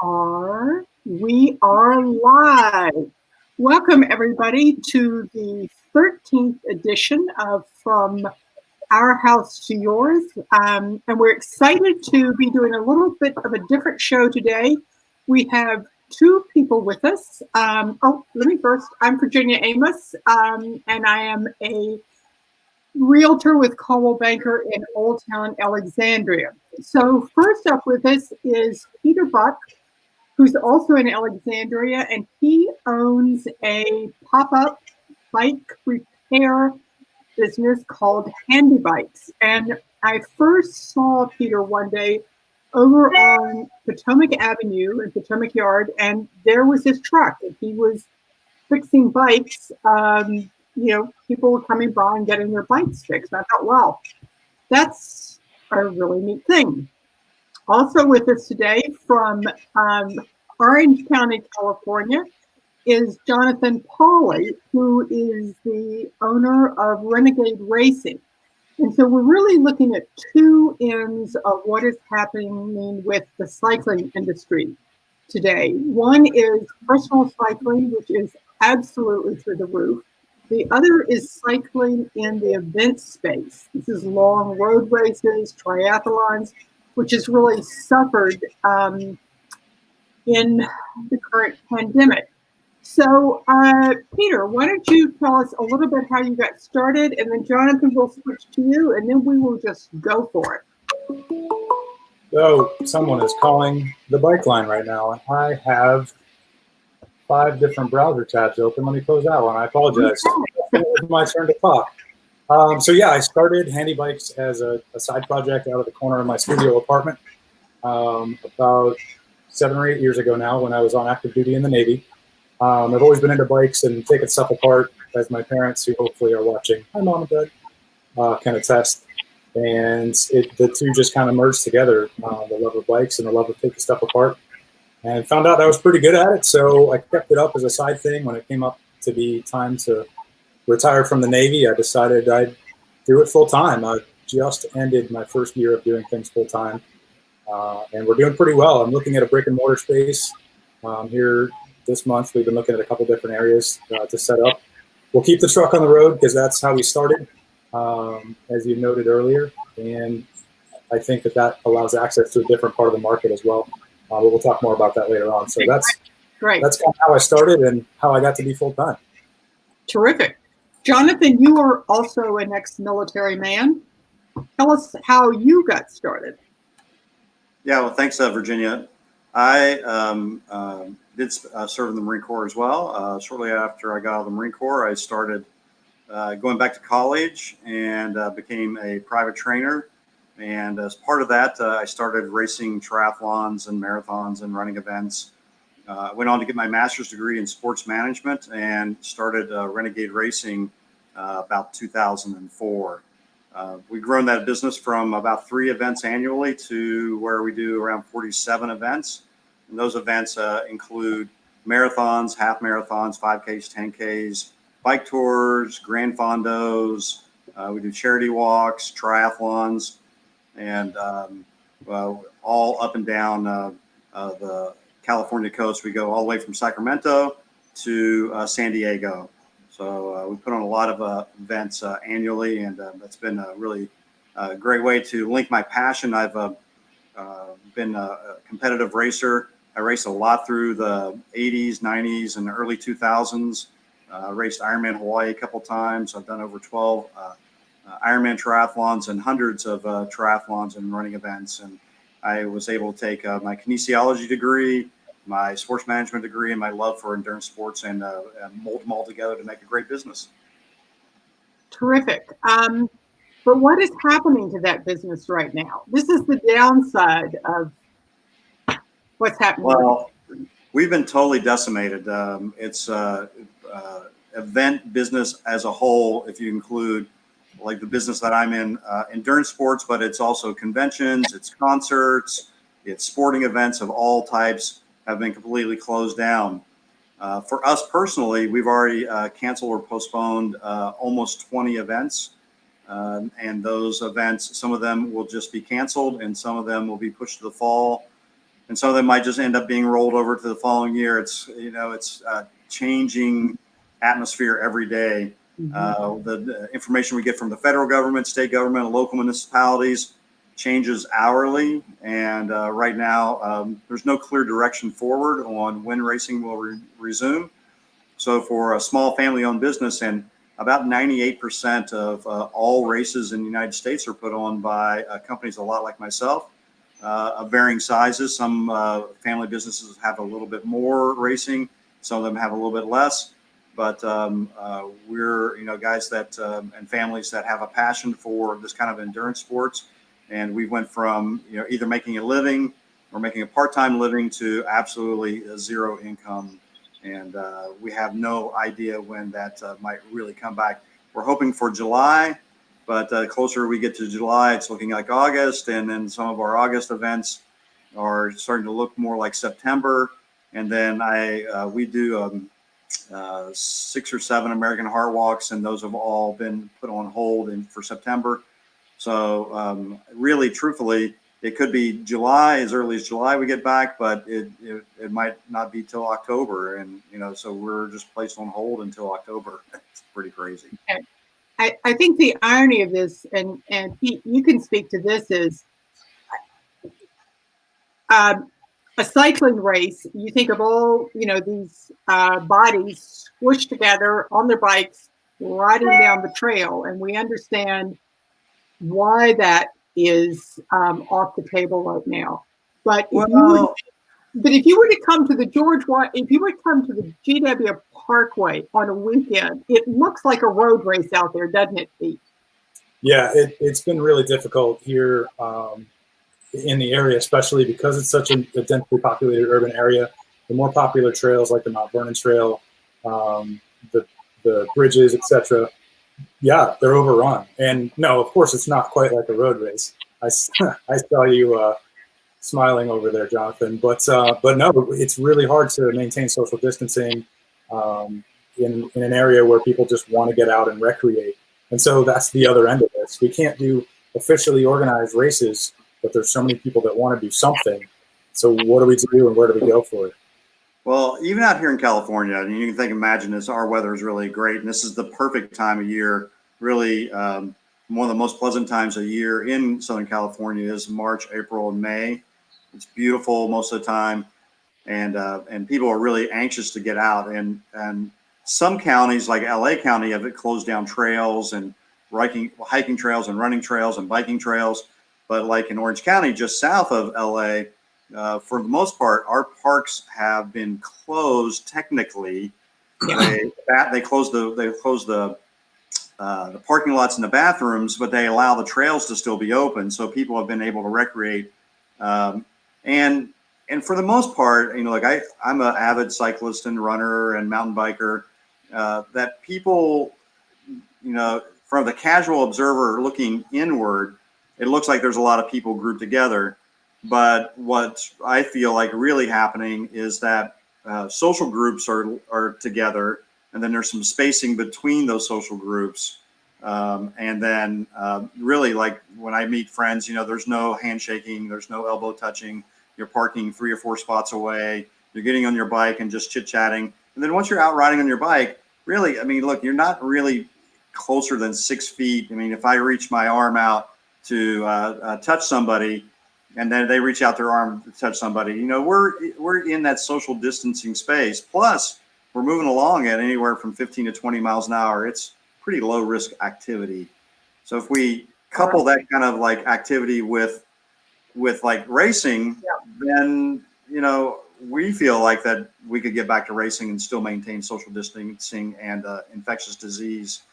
We are live. Welcome everybody to the 13th edition of From Our House to Yours. And we're excited to be doing a little bit of a different show today. We have two people with us. Let me first, I'm Virginia Amos, and I am a realtor with Coldwell Banker in Old Town Alexandria. So first up with us is Peter Buck, who's also in Alexandria, and he owns a pop-up bike repair business called Handybikes. And I first saw Peter one day over on Potomac Avenue in Potomac Yard, and there was his truck, and he was fixing bikes. People were coming by and getting their bikes fixed. I thought, wow, that's a really neat thing. Also with us today from Orange County, California, is Jonathan Pauley, who is the owner of Renegade Racing. And so we're really looking at two ends of what is happening with the cycling industry today. One is personal cycling, which is absolutely through the roof. The other is cycling in the event space. This is long road races, triathlons, which has really suffered in the current pandemic. So, Peter, why don't you tell us a little bit how you got started, and then Jonathan will switch to you, and then we will just go for it. So, someone is calling the bike line right now, and I have 5 different browser tabs open. Let me close that one. I apologize. It's my turn to talk. I started Handybikes as a side project out of the corner of my studio apartment about 7 or 8 years ago now, when I was on active duty in the Navy. I've always been into bikes and taking stuff apart, as my parents, who hopefully are watching, hi Mom and Dad, can attest. And the two just kind of merged together, the love of bikes and the love of taking stuff apart. And found out I was pretty good at it, so I kept it up as a side thing. When it came up to be time to retire from the Navy, I decided I'd do it full time. I just ended my first year of doing things full time, and we're doing pretty well. I'm looking at a brick and mortar space here this month. We've been looking at a couple different areas to set up. We'll keep the truck on the road because that's how we started, as you noted earlier, and I think that allows access to a different part of the market as well. But we'll talk more about that later on. So that's great. That's kind of how I started and how I got to be full time. Terrific. Jonathan, you are also an ex-military man. Tell us how you got started. Yeah, well, thanks, Virginia. I did serve in the Marine Corps as well. Shortly after I got out of the Marine Corps, I started going back to college and became a private trainer. And as part of that, I started racing triathlons and marathons and running events. I went on to get my master's degree in sports management and started Renegade Racing about 2004. We've grown that business from about 3 events annually to where we do around 47 events. And those events include marathons, half marathons, 5Ks, 10Ks, bike tours, grand fondos. We do charity walks, triathlons, and all up and down the California coast. We go all the way from Sacramento to San Diego. So we put on a lot of events annually, and that's been a really great way to link my passion. I've been a competitive racer. I raced a lot through the 80s, 90s, and early 2000s. Raced Ironman Hawaii a couple times. I've done over 12 Ironman triathlons and hundreds of triathlons and running events. And I was able to take my kinesiology degree, my sports management degree, and my love for endurance sports and mold them all together to make a great business. Terrific. But what is happening to that business right now? This is the downside of what's happening. Well, we've been totally decimated. It's event business as a whole, if you include like the business that I'm in, endurance sports, but it's also conventions, it's concerts, it's sporting events of all types have been completely closed down. For us personally, we've already canceled or postponed almost 20 events. And those events, some of them will just be canceled and some of them will be pushed to the fall. and some of them might just end up being rolled over to the following year. It's changing atmosphere every day. The information we get from the federal government, state government, and local municipalities changes hourly, and right now there's no clear direction forward on when racing will resume. So for a small family-owned business, and about 98% of all races in the United States are put on by companies a lot like myself, of varying sizes. Some family businesses have a little bit more racing, some of them have a little bit less. But we're guys that and families that have a passion for this kind of endurance sports, and we went from either making a living or making a part-time living to absolutely zero income, and we have no idea when that might really come back. We're hoping for July, but the closer we get to July, it's looking like August, and then some of our August events are starting to look more like September, and then we do 6 or 7 American Heart Walks, and those have all been put on hold for September. So really, truthfully, it could be July, as early as July we get back, but it might not be till October, and so we're just placed on hold until October. It's pretty crazy. I think the irony of this, and Pete, you can speak to this, is a cycling race. You think of all these bodies squished together on their bikes riding down the trail, and we understand why that is off the table right now. But if you were to come to the GW Parkway on a weekend, it looks like a road race out there, doesn't it, Pete? Yeah, it's been really difficult here in the area, especially because it's such a densely populated urban area. The more popular trails like the Mount Vernon Trail, the bridges, etc., yeah, they're overrun. And no, of course, it's not quite like a road race. I saw you smiling over there, Jonathan. But no, it's really hard to maintain social distancing in an area where people just want to get out and recreate. And so that's the other end of this. We can't do officially organized races, but there's so many people that want to do something. So what do we do, and where do we go for it? Well, even out here in California, and you can imagine this, our weather is really great, and this is the perfect time of year. Really, one of the most pleasant times of year in Southern California is March, April, and May. It's beautiful most of the time, and people are really anxious to get out. And some counties, like LA County, have closed down trails and hiking trails and running trails and biking trails. But like in Orange County, just south of LA, for the most part, our parks have been closed technically. They close the parking lots and the bathrooms, but they allow the trails to still be open, so people have been able to recreate. And for the most part, I'm an avid cyclist and runner and mountain biker. That people, from the casual observer looking inward, it looks like there's a lot of people grouped together. But what I feel like really happening is that social groups are together, and then there's some spacing between those social groups. And then really, like when I meet friends, there's no handshaking, there's no elbow touching. You're parking 3 or 4 spots away. You're getting on your bike and just chit-chatting. And then once you're out riding on your bike, really, look, you're not really closer than 6 feet. If I reach my arm out to touch somebody, and then they reach out their arm to touch somebody, we're in that social distancing space. Plus, we're moving along at anywhere from 15 to 20 miles an hour. It's pretty low risk activity. So if we couple that kind of like activity with like racing, then we feel like that we could get back to racing and still maintain social distancing and infectious disease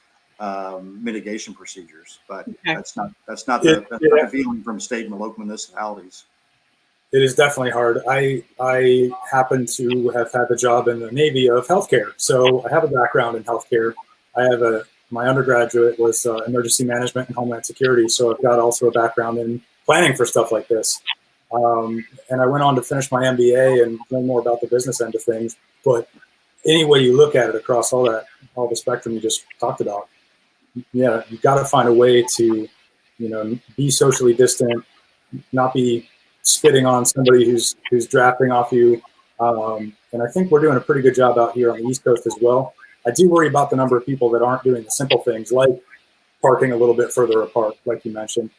mitigation procedures. But that's not the feeling from state and local municipalities. It is definitely hard. I happen to have had the job in the Navy of healthcare, so I have a background in healthcare. My undergraduate was emergency management and homeland security, so I've got also a background in planning for stuff like this. And I went on to finish my MBA and learn more about the business end of things. But any way you look at it across all the spectrum you just talked about, you've got to find a way to, be socially distant, not be spitting on somebody who's drafting off you. And I think we're doing a pretty good job out here on the East Coast as well. I do worry about the number of people that aren't doing the simple things like parking a little bit further apart, like you mentioned,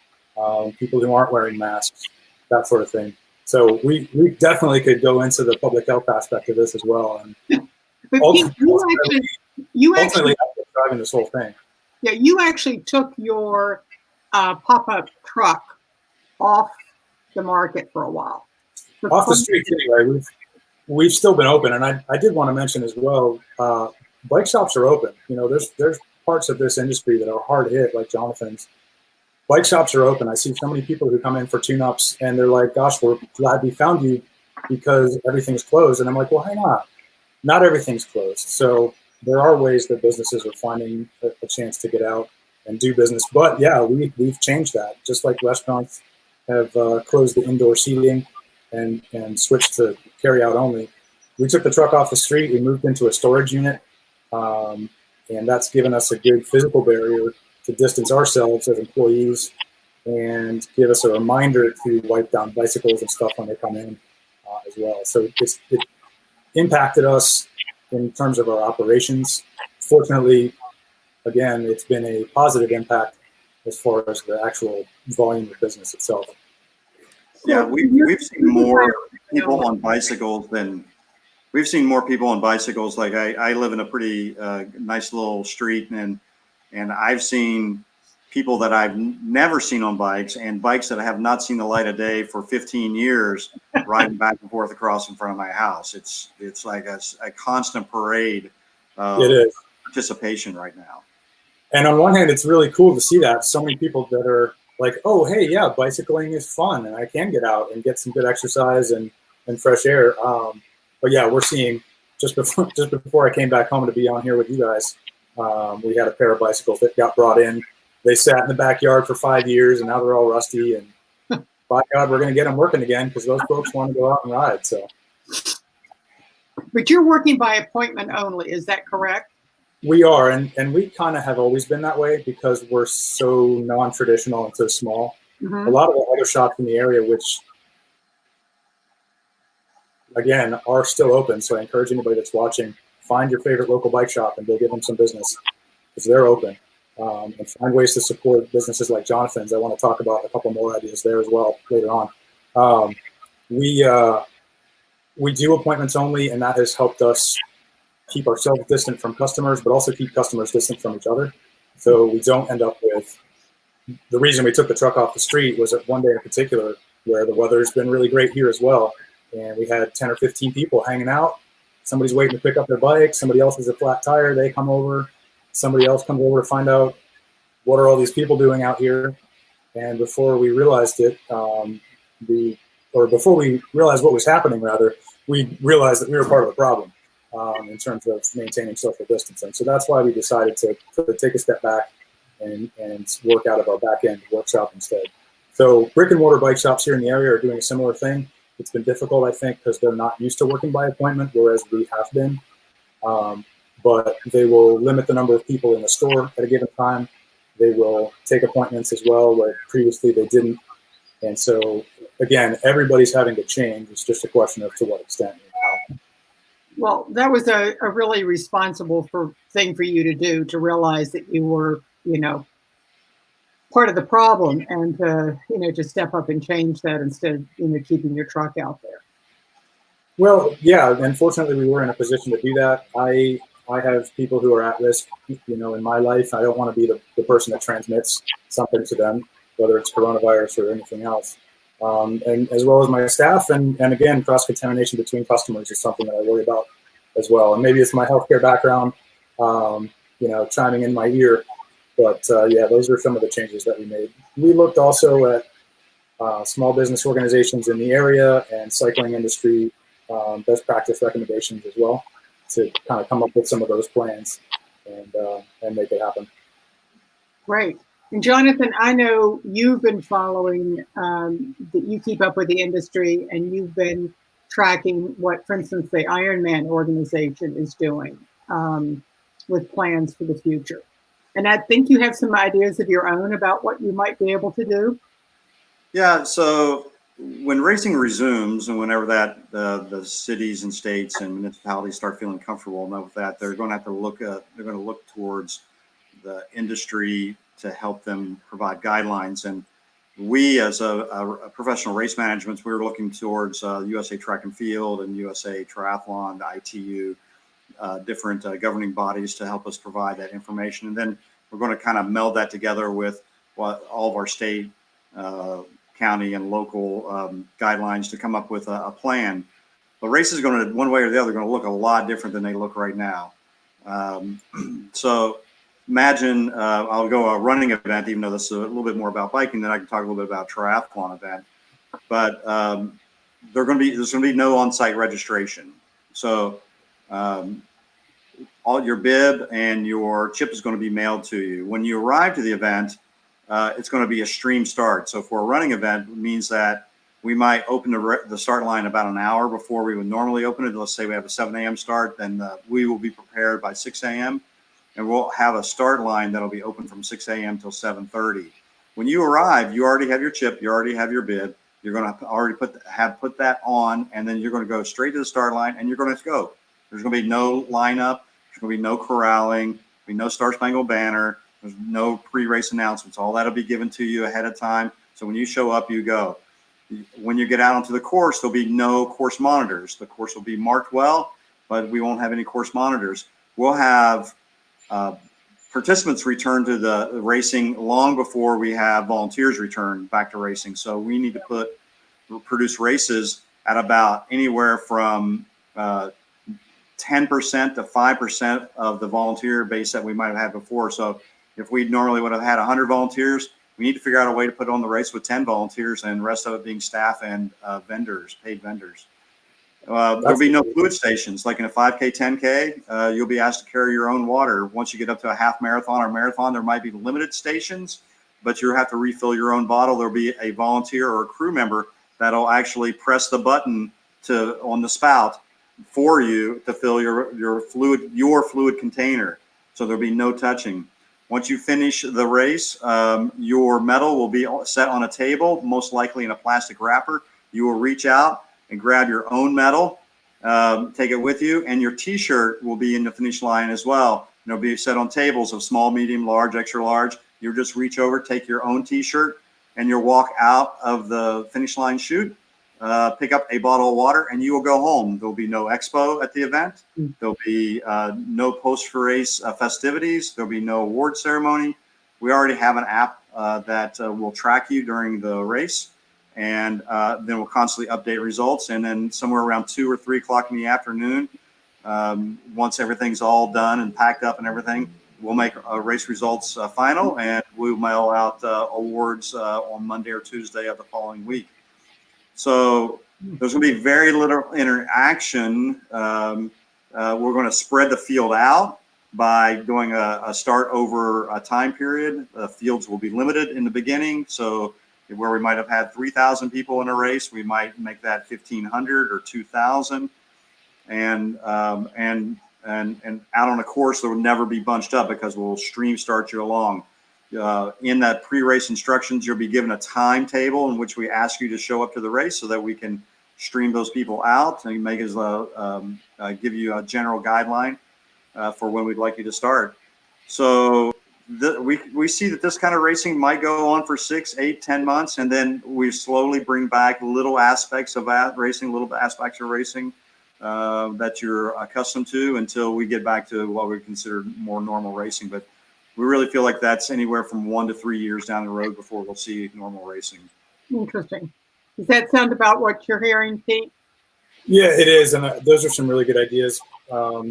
people who aren't wearing masks, that sort of thing. So we definitely could go into the public health aspect of this as well. And But ultimately, you actually, that's driving this whole thing. yeah, you actually took your pop-up truck off the market for a while. Off the streets anyway. We've still been open, and I did want to mention as well, bike shops are open. You know, there's parts of this industry that are hard hit, like Jonathan's. Bike shops are open. I see so many people who come in for tune-ups, and they're like, gosh, we're glad we found you because everything's closed. And I'm like, well, hang on. Not everything's closed. So there are ways that businesses are finding a chance to get out and do business. But, yeah, we've changed that. Just like restaurants have closed the indoor seating and switched to carry-out only. We took the truck off the street. We moved into a storage unit, and that's given us a good physical barrier to distance ourselves as employees and give us a reminder to wipe down bicycles and stuff when they come in as well. So it impacted us in terms of our operations. Fortunately, again, it's been a positive impact as far as the actual volume of business itself. Yeah, we've seen more people on bicycles than we've seen more people on bicycles. Like I live in a pretty nice little street, and I've seen people that I've never seen on bikes and bikes that I have not seen the light of day for 15 years riding back and forth across in front of my house. It's like a constant parade of participation right now. And on one hand, it's really cool to see that so many people that are like, oh, hey, yeah, bicycling is fun and I can get out and get some good exercise and fresh air. But yeah, we're seeing just before I came back home to be on here with you guys, we had a pair of bicycles that got brought in. They sat in the backyard for 5 years and now they're all rusty. And by God, we're going to get them working again because those folks want to go out and ride. So, but you're working by appointment only, is that correct? We are, and we kind of have always been that way because we're so non-traditional and so small. Mm-hmm. A lot of the other shops in the area, which again are still open, so I encourage anybody that's watching, find your favorite local bike shop and go give them some business because they're open. And find ways to support businesses like Jonathan's. I want to talk about a couple more ideas there as well later on. We do appointments only, and that has helped us keep ourselves distant from customers, but also keep customers distant from each other. So we don't end up with, the reason we took the truck off the street was at one day in particular where the weather's been really great here as well. And we had 10 or 15 people hanging out. Somebody's waiting to pick up their bike. Somebody else has a flat tire. They come over. Somebody else comes over to find out what are all these people doing out here. And before we realized it, before we realized what was happening, rather, we realized that we were part of the problem. In terms of maintaining social distancing. So that's why we decided to take a step back and work out of our back end workshop instead. So brick and mortar bike shops here in the area are doing a similar thing. It's been difficult, I think, because they're not used to working by appointment, whereas we have been. But they will limit the number of people in the store at a given time. They will take appointments as well, where previously they didn't. And so, again, everybody's having to change. It's just a question of to what extent and how. Well, that was a really responsible thing for you to do, to realize that you were, part of the problem and to step up and change that instead of, keeping your truck out there. Well, yeah, and fortunately we were in a position to do that. I have people who are at risk, in my life. I don't want to be the person that transmits something to them, whether it's coronavirus or anything else. And as well as my staff, and again, cross-contamination between customers is something that I worry about as well. And maybe it's my healthcare background, chiming in my ear. But yeah, those are some of the changes that we made. We looked also at small business organizations in the area and cycling industry best practice recommendations as well to kind of come up with some of those plans and make it happen. Great. And Jonathan, I know you've been following, that you keep up with the industry and you've been tracking what, for instance, the Ironman organization is doing with plans for the future. And I think you have some ideas of your own about what you might be able to do. Yeah, so when racing resumes, and whenever that the cities and states and municipalities start feeling comfortable enough with that, they're going to have to look towards the industry to help them provide guidelines. And we, as a professional race management, we were looking towards USA Track and Field and USA Triathlon, the ITU, different governing bodies to help us provide that information. And then we're going to kind of meld that together with what all of our state, county, and local guidelines to come up with a plan. The race is going to, one way or the other, going to look a lot different than they look right now. So imagine I'll go a running event, even though this is a little bit more about biking, then I can talk a little bit about triathlon event. But there's going to be no on-site registration. So all your bib and your chip is going to be mailed to you. When you arrive to the event, it's going to be a stream start. So for a running event, it means that we might open the start line about an hour before we would normally open it. Let's say we have a 7 a.m. start, then we will be prepared by 6 a.m. and we'll have a start line that'll be open from 6 a.m. till 7:30. When you arrive, you already have your chip, you already have your bib. You're going to already put that on, and then you're going to go straight to the start line, and you're going to go. There's going to be no lineup. There's going to be no corralling. There'll be no Star Spangled Banner. There's no pre-race announcements. All that'll be given to you ahead of time. So when you show up, you go. When you get out onto the course, there'll be no course monitors. The course will be marked well, but we won't have any course monitors. We'll have participants return to the racing long before we have volunteers return back to racing. So we need to produce races at about anywhere from 10% to 5% of the volunteer base that we might have had before. So if we normally would have had 100 volunteers, we need to figure out a way to put on the race with 10 volunteers and the rest of it being staff and vendors, paid vendors. There'll be no fluid stations. Like in a 5K, 10K, you'll be asked to carry your own water. Once you get up to a half marathon or marathon, there might be limited stations, but you have to refill your own bottle. There'll be a volunteer or a crew member that'll actually press the button on the spout for you to fill your fluid container. So there'll be no touching. Once you finish the race, your medal will be set on a table, most likely in a plastic wrapper. You will reach out and grab your own medal, take it with you, and your T-shirt will be in the finish line as well. It'll be set on tables of small, medium, large, extra large. You'll just reach over, take your own T-shirt, and you'll walk out of the finish line chute, pick up a bottle of water, and you will go home. There'll be no expo at the event. There'll be no post-race festivities. There'll be no award ceremony. We already have an app that will track you during the race. And then we'll constantly update results. And then somewhere around 2 or 3 o'clock in the afternoon, once everything's all done and packed up and everything, we'll make race results final, and we'll mail out awards on Monday or Tuesday of the following week. So there's going to be very little interaction. We're going to spread the field out by doing a start over a time period. Fields will be limited in the beginning. So where we might have had 3,000 people in a race, we might make that 1,500 or 2,000. And out on a course, there will never be bunched up because we'll stream start you along. In that pre-race instructions, you'll be given a timetable in which we ask you to show up to the race so that we can stream those people out and make give you a general guideline for when we'd like you to start. So we see that this kind of racing might go on for 6, 8, 10 months, and then we slowly bring back little aspects of racing that you're accustomed to until we get back to what we consider more normal racing. But we really feel like that's anywhere from 1 to 3 years down the road before we'll see normal racing. Interesting. Does that sound about what you're hearing, Pete? Yeah, it is, and those are some really good ideas for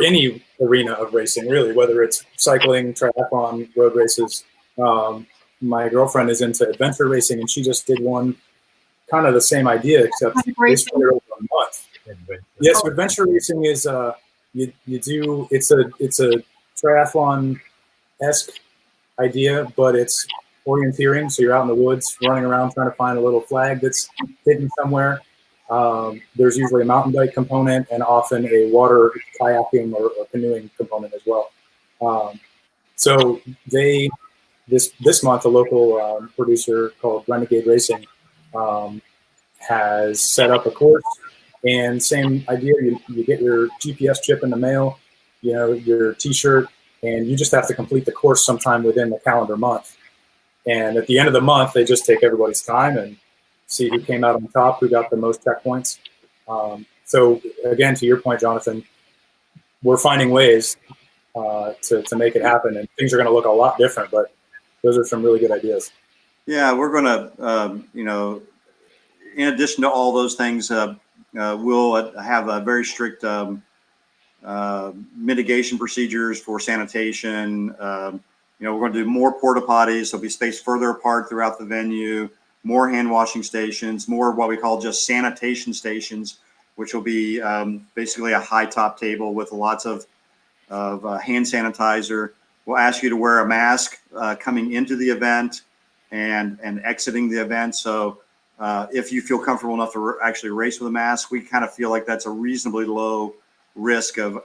any arena of racing, really, whether it's cycling, triathlon, road races. My girlfriend is into adventure racing, and she just did one, kind of the same idea, except they spread it over a month. Yes, adventure racing is it's a triathlon-esque idea, but it's orienteering. So you're out in the woods, running around, trying to find a little flag that's hidden somewhere. There's usually a mountain bike component and often a water kayaking or canoeing component as well. So they this month, a local producer called Renegade Racing has set up a course, and same idea. You get your GPS chip in the mail, your T-shirt, and you just have to complete the course sometime within the calendar month. And at the end of the month, they just take everybody's time and see who came out on top, who got the most checkpoints. So again, to your point, Jonathan, we're finding ways to make it happen, and things are going to look a lot different, but those are some really good ideas. Yeah, we're going to, in addition to all those things, we'll have a very strict mitigation procedures for sanitation. We're going to do more porta potties. They'll be spaced further apart throughout the venue, more hand washing stations, more what we call just sanitation stations, which will be basically a high top table with lots of hand sanitizer. We'll ask you to wear a mask coming into the event and exiting the event. So if you feel comfortable enough to actually race with a mask, we kind of feel like that's a reasonably low risk of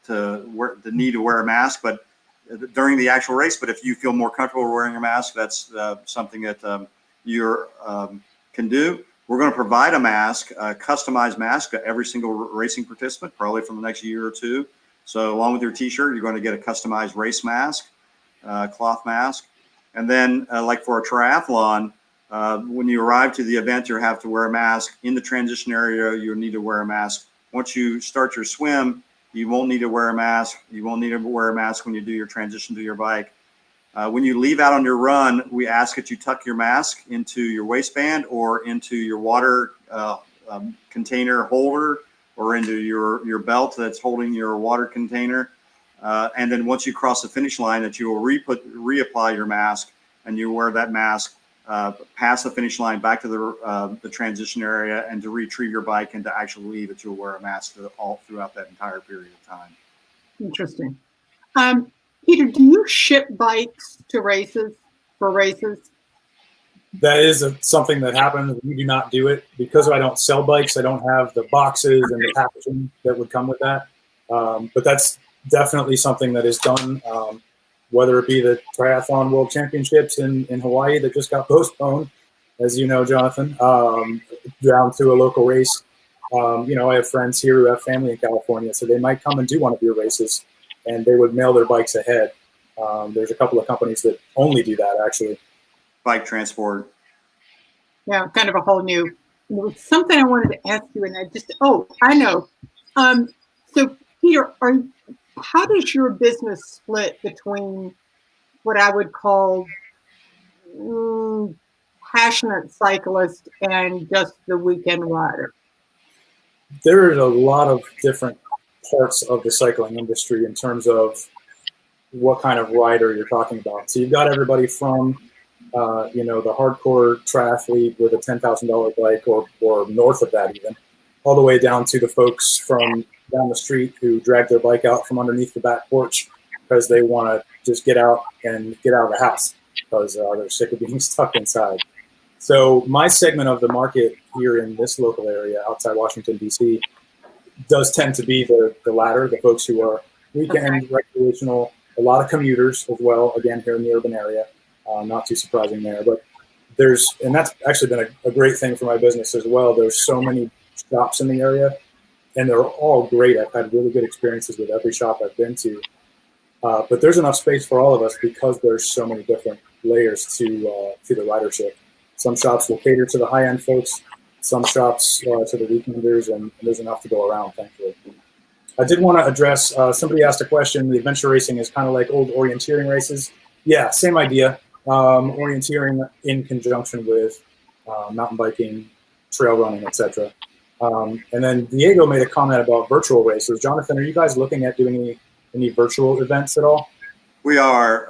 the need to wear a mask, but during the actual race. But if you feel more comfortable wearing a mask, that's something that you can do. We're going to provide a mask, a customized mask to every single racing participant, probably for the next year or two. So along with your T-shirt, you're going to get a customized race mask, cloth mask. And then like for a triathlon, when you arrive to the event, you have to wear a mask. In the transition area, you'll need to wear a mask. Once you start your swim, you won't need to wear a mask. You won't need to wear a mask when you do your transition to your bike. When you leave out on your run, we ask that you tuck your mask into your waistband or into your water container holder or into your belt that's holding your water container. And then once you cross the finish line, that you will reapply your mask, and you wear that mask past the finish line back to the transition area, and to retrieve your bike and to actually leave, that you'll wear a mask all throughout that entire period of time. Interesting. Peter, do you ship bikes to races for races? That is something that happens. We do not do it because I don't sell bikes. I don't have the boxes and the packaging that would come with that. But that's definitely something that is done, whether it be the Triathlon World Championships in Hawaii that just got postponed, as you know, Jonathan, down to a local race. I have friends here who have family in California, so they might come and do one of your races, and they would mail their bikes ahead. There's a couple of companies that only do that, actually. Bike transport. Yeah, kind of a whole new. There was something I wanted to ask you, and I know. So, Peter, how does your business split between what I would call passionate cyclist and just the weekend rider? There is a lot of different parts of the cycling industry in terms of what kind of rider you're talking about. So you've got everybody from the hardcore triathlete with a $10,000 bike or north of that even, all the way down to the folks from down the street who drag their bike out from underneath the back porch because they want to just get out of the house because they're sick of being stuck inside. So my segment of the market here in this local area outside Washington, D.C. does tend to be the latter, the folks who are weekend recreational, a lot of commuters as well, again, here in the urban area. Not too surprising there, but and that's actually been a great thing for my business as well. There's so many shops in the area, and they're all great. I've had really good experiences with every shop I've been to. But there's enough space for all of us because there's so many different layers to the ridership. Some shops will cater to the high-end folks, some shops to the weekenders, and there's enough to go around, thankfully. I did want to address, somebody asked a question, the adventure racing is kind of like old orienteering races. Yeah, same idea. Orienteering in conjunction with mountain biking, trail running, etc. And then Diego made a comment about virtual races. Jonathan, are you guys looking at doing any virtual events at all? We are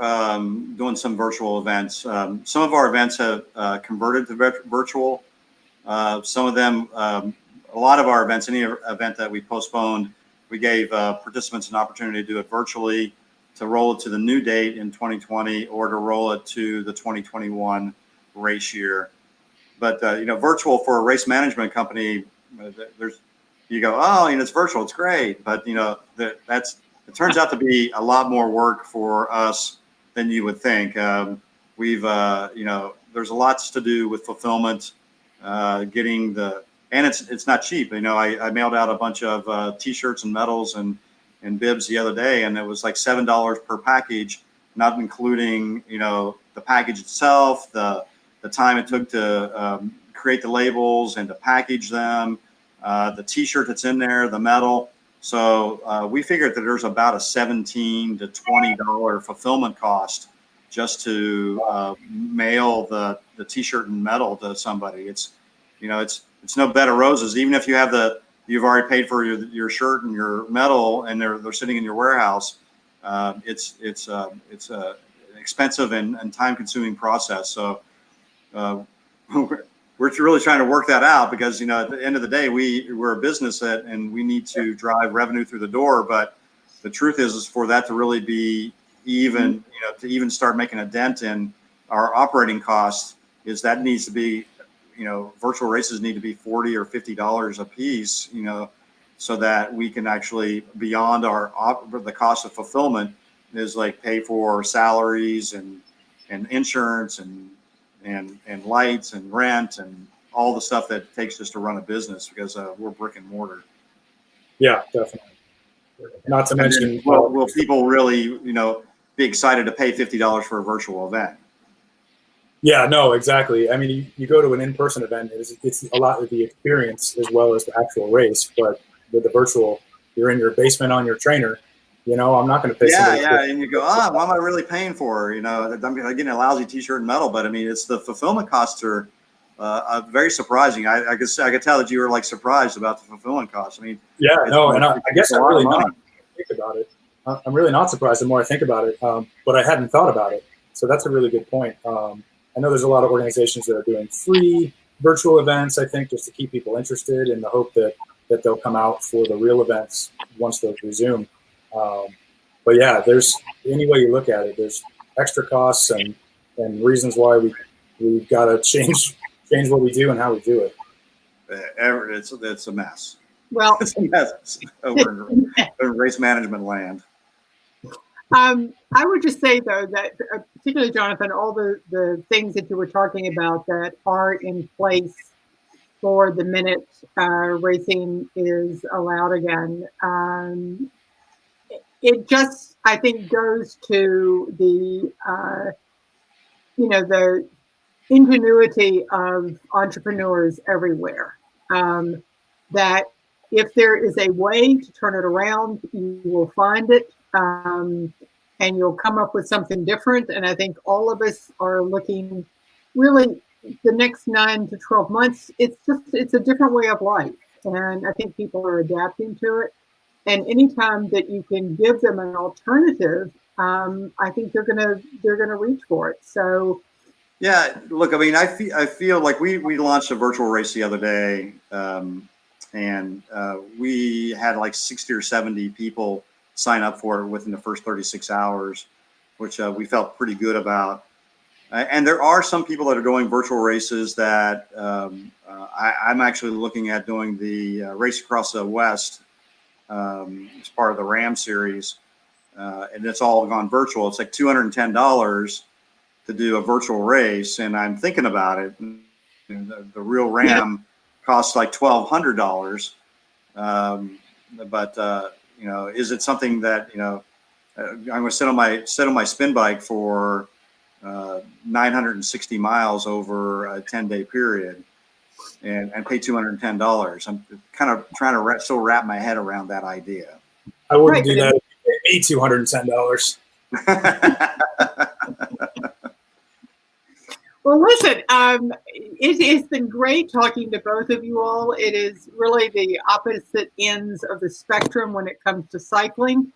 doing some virtual events. Some of our events have converted to virtual. Some of them, a lot of our events, any event that we postponed, we gave participants an opportunity to do it virtually, to roll it to the new date in 2020 or to roll it to the 2021 race year. But, virtual for a race management company, you go, oh, it's virtual, it's great. But, it turns out to be a lot more work for us than you would think. we've, there's lots to do with fulfillment, getting and it's not cheap. I mailed out a bunch of T-shirts and medals and bibs the other day, and it was like $7 per package, not including, the package itself, the time it took to create the labels and to package them, the T-shirt that's in there, the medal. So we figured that there's about a $17 to $20 fulfillment cost just to mail the T-shirt and medal to somebody. It's no bed of roses. Even if you've already paid for your shirt and your medal, and they're sitting in your warehouse, it's an expensive and time-consuming process. So we're really trying to work that out, because at the end of the day, we're a business and we need to drive revenue through the door. But the truth is for that to really be even, to even start making a dent in our operating costs, is that needs to be, virtual races need to be $40 or $50 a piece, so that we can actually, beyond the cost of fulfillment, is like pay for salaries and insurance and lights and rent and all the stuff that it takes just to run a business, because we're brick and mortar. Yeah, definitely. Not to mention, will people really, be excited to pay $50 for a virtual event? Yeah, no, exactly. I mean, you go to an in-person event, it's a lot of the experience as well as the actual race. But with the virtual, you're in your basement on your trainer. I'm not going to pay somebody. Yeah, and you go, what am I really paying for? I'm getting a lousy T-shirt and medal, but I mean, it's the fulfillment costs are very surprising. I could tell that you were like surprised about the fulfillment costs. I mean, yeah, no, and I guess I'm really not think about it. I'm really not surprised the more I think about it, but I hadn't thought about it. So that's a really good point. I know there's a lot of organizations that are doing free virtual events, I think, just to keep people interested, in the hope that they'll come out for the real events once those resume. But yeah, there's any way you look at it, there's extra costs and reasons why we've got to change what we do and how we do it. It's a mess. Well, it's a mess over in race management land. I would just say, though, that particularly, Jonathan, all the things that you were talking about that are in place for the minute racing is allowed again. It just, I think, goes to the, the ingenuity of entrepreneurs everywhere. That if there is a way to turn it around, you will find it. And you'll come up with something different. And I think all of us are looking, really, the next 9 to 12 months, it's a different way of life. And I think people are adapting to it. And anytime that you can give them an alternative, I think they're gonna reach for it. So yeah, look, I mean, I feel like we launched a virtual race the other day, and we had like 60 or 70 people sign up for it within the first 36 hours, which we felt pretty good about. And there are some people that are doing virtual races that I'm actually looking at doing the Race Across the West as part of the Ram series. And it's all gone virtual. It's like $210 to do a virtual race. And I'm thinking about it. The real Ram costs like $1,200. But is it something that, I'm going to sit on my spin bike for 960 miles over a 10-day period and pay $210? I'm kind of trying to still wrap my head around that idea. I wouldn't do that if you paid $210. Well, listen, it has been great talking to both of you all. It is really the opposite ends of the spectrum when it comes to cycling.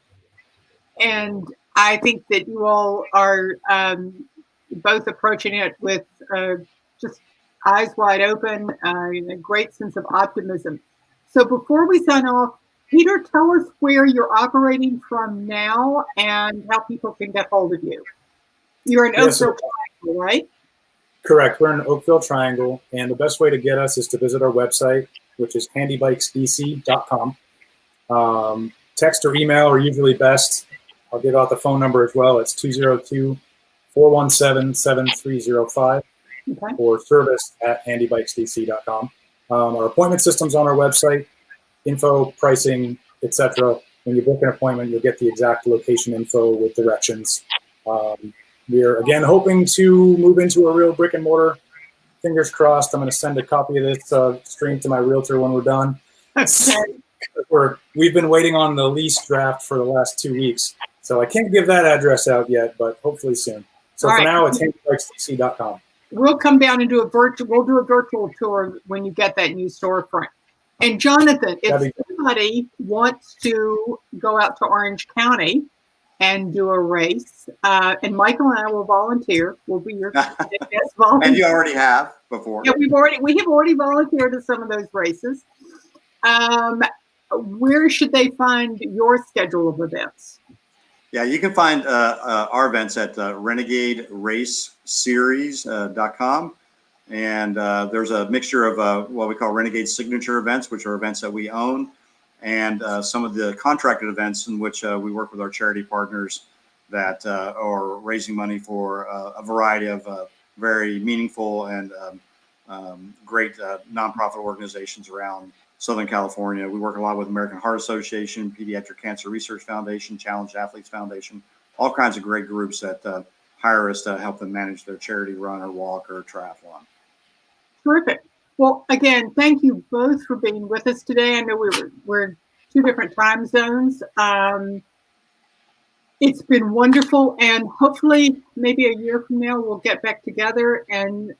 And I think that you all are both approaching it with just eyes wide open and a great sense of optimism. So before we sign off, Peter, tell us where you're operating from now and how people can get hold of you. You're in Oakville, right? Correct. We're in Oakville Triangle, and the best way to get us is to visit our website, which is handybikesdc.com. Text or email are usually best. I'll give out the phone number as well. It's 417-7305 Okay. or service@handybikesdc.com. Our appointment system's on our website, info, pricing, etc. When you book an appointment, you'll get the exact location info with directions. We're, again, hoping to move into a real brick and mortar. Fingers crossed. I'm going to send a copy of this stream to my realtor when we're done. Okay. We've been waiting on the lease draft for the last 2 weeks, so I can't give that address out yet, but hopefully soon. So All for right. now, it's handybikesdc.com. We'll come down and do a virtual tour when you get that new storefront. And Jonathan, if somebody wants to go out to Orange County and do a race, and Michael and I will volunteer. We'll be your guest volunteer. And you already have before. Yeah, we have already volunteered at some of those races. Where should they find your schedule of events? Yeah, you can find our events at renegaderaceseries.com. And there's a mixture of what we call Renegade signature events, which are events that we own, and some of the contracted events in which we work with our charity partners that are raising money for a variety of very meaningful and great nonprofit organizations around Southern California. We work a lot with American Heart Association, Pediatric Cancer Research Foundation, Challenged Athletes Foundation, all kinds of great groups that hire us to help them manage their charity run or walk or triathlon. Terrific. Well, again, thank you both for being with us today. I know we're in two different time zones. It's been wonderful, and hopefully maybe a year from now we'll get back together and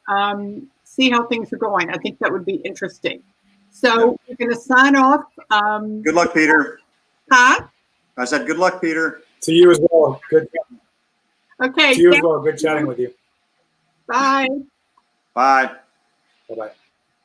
see how things are going. I think that would be interesting. So we're going to sign off. Good luck, Peter. Huh? I said good luck, Peter. To you as well. Good. Okay. To you as well. Good chatting with you. Bye. Bye. Bye-bye.